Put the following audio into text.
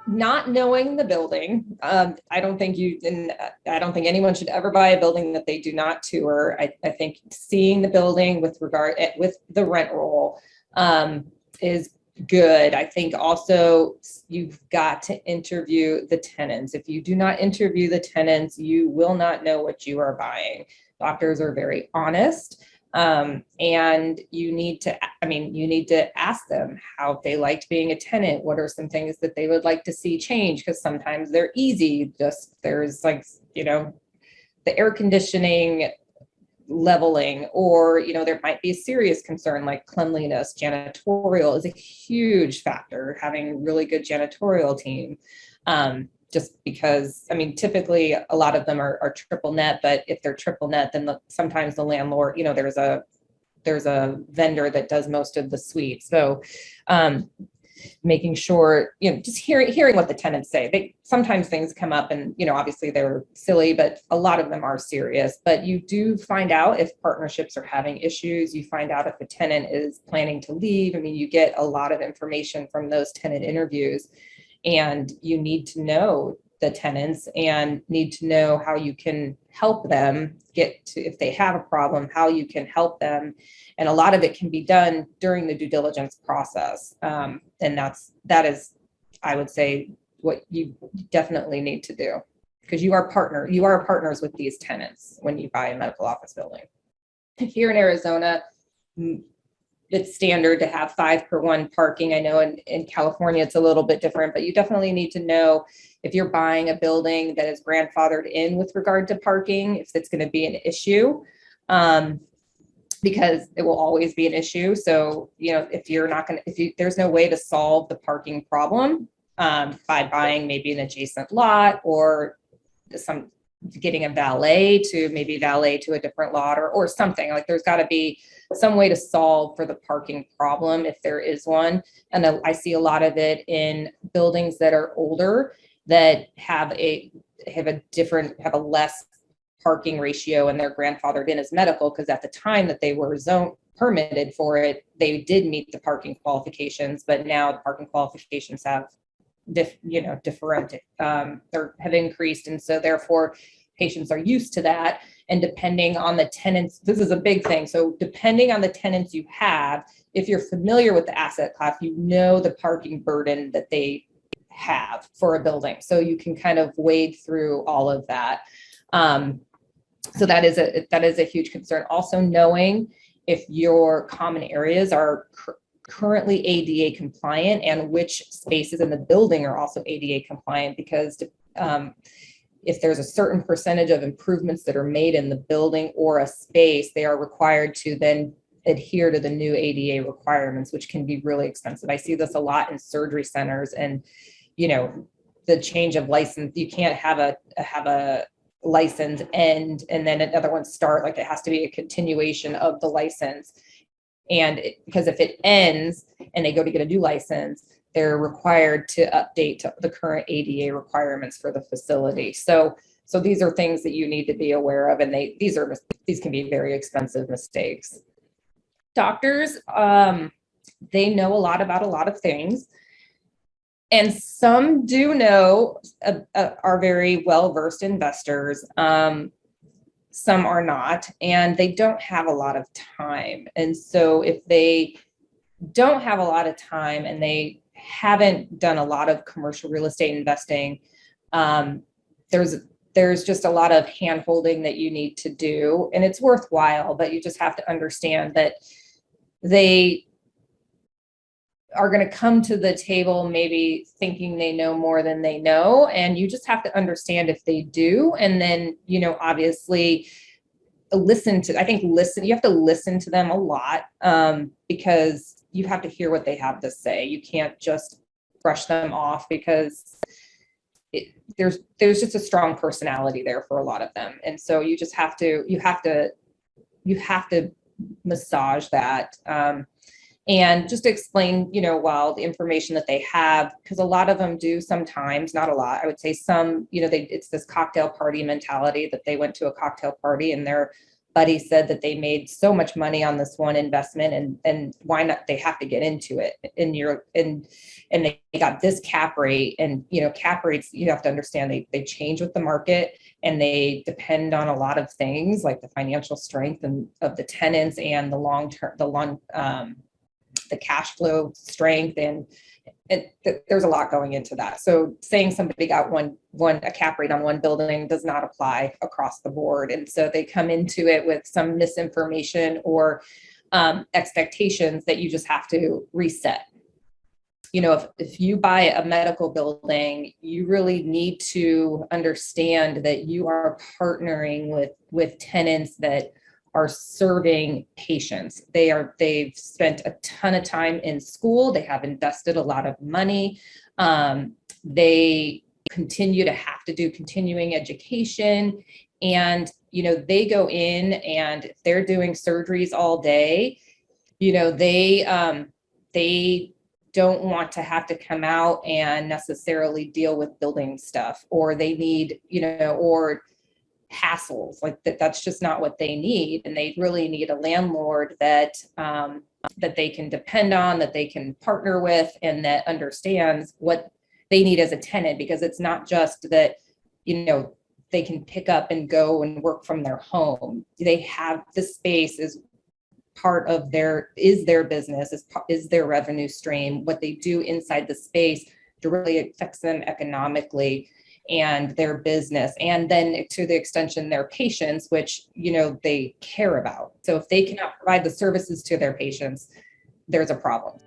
not knowing the building. I don't think I don't think anyone should ever buy a building that they do not tour. I think seeing the building with the rent roll is good. I think also you've got to interview the tenants. If you do not interview the tenants, you will not know what you are buying. Doctors are very honest. And you need to ask them how they liked being a tenant. What are some things that they would like to see change? Because sometimes they're easy. Just there's the air conditioning leveling, or there might be a serious concern like cleanliness. Janitorial is a huge factor, having a really good janitorial team. Just because, typically a lot of them are triple net, but if they're triple net, then sometimes the landlord, there's a vendor that does most of the suite. So making sure, just hearing what the tenants say. Sometimes things come up and, obviously they're silly, but a lot of them are serious. But you do find out if partnerships are having issues. You find out if a tenant is planning to leave. You get a lot of information from those tenant interviews. And you need to know the tenants and need to know how you can help them get to, if they have a problem, how you can help them. And a lot of it can be done during the due diligence process. And that is, I would say, what you definitely need to do, because you are partners with these tenants when you buy a medical office building. Here in Arizona, it's standard to have 5-per-1 parking. I know in California it's a little bit different, but you definitely need to know if you're buying a building that is grandfathered in with regard to parking, if it's going to be an issue, because it will always be an issue. So, if there's no way to solve the parking problem by buying maybe an adjacent lot, or getting a valet to a different lot, or something like, there's got to be some way to solve for the parking problem if there is one. And I see a lot of it in buildings that are older that have a less parking ratio, and they're grandfathered in as medical because at the time that they were permitted for it, they did meet the parking qualifications, but now the parking qualifications have have increased, and so therefore patients are used to that. And depending on the tenants, this is a big thing. So depending on the tenants you have, if you're familiar with the asset class, the parking burden that they have for a building. So you can kind of wade through all of that. So that is a huge concern. Also, knowing if your common areas are currently ADA compliant and which spaces in the building are also ADA compliant, because if there's a certain percentage of improvements that are made in the building or a space, they are required to then adhere to the new ADA requirements, which can be really expensive. I see this a lot in surgery centers, and the change of license. You can't have a license end and then another one start. Like, it has to be a continuation of the license. And because if it ends and they go to get a new license, they're required to update to the current ADA requirements for the facility. So these are things that you need to be aware of, and these can be very expensive mistakes. Doctors, they know a lot about a lot of things, and some do know, are very well-versed investors. Some are not, and they don't have a lot of time. And so if they don't have a lot of time and they haven't done a lot of commercial real estate investing, there's just a lot of hand-holding that you need to do, and it's worthwhile, but you just have to understand that they are going to come to the table maybe thinking they know more than they know, and you just have to understand if they do. And then, obviously you have to listen to them a lot, because you have to hear what they have to say. You can't just brush them off, because there's just a strong personality there for a lot of them. And so you have to massage that, and just explain, while the information that they have, because a lot of them do sometimes, not a lot, I would say some, it's this cocktail party mentality, that they went to a cocktail party and they're Buddy said that they made so much money on this one investment, and why not? They have to get into it. And they got this cap rate, and cap rates, you have to understand, they change with the market, and they depend on a lot of things like the financial strength and of the tenants and the cash flow strength, and there's a lot going into that. So saying somebody got a cap rate on one building does not apply across the board. And so they come into it with some misinformation or expectations that you just have to reset. If you buy a medical building, you really need to understand that you are partnering with tenants that are serving patients. They've spent a ton of time in school. They have invested a lot of money. They continue to have to do continuing education. And, they go in, and if they're doing surgeries all day, they don't want to have to come out and necessarily deal with building stuff, or they need, or hassles like that. That's just not what they need. And they really need a landlord that they can depend on, that they can partner with, and that understands what they need as a tenant, because it's not just that, they can pick up and go and work from their home. They have the space is part of their business, is their revenue stream. What they do inside the space directly affects them economically and their business, and then to the extension their patients, which they care about. So if they cannot provide the services to their patients, there's a problem.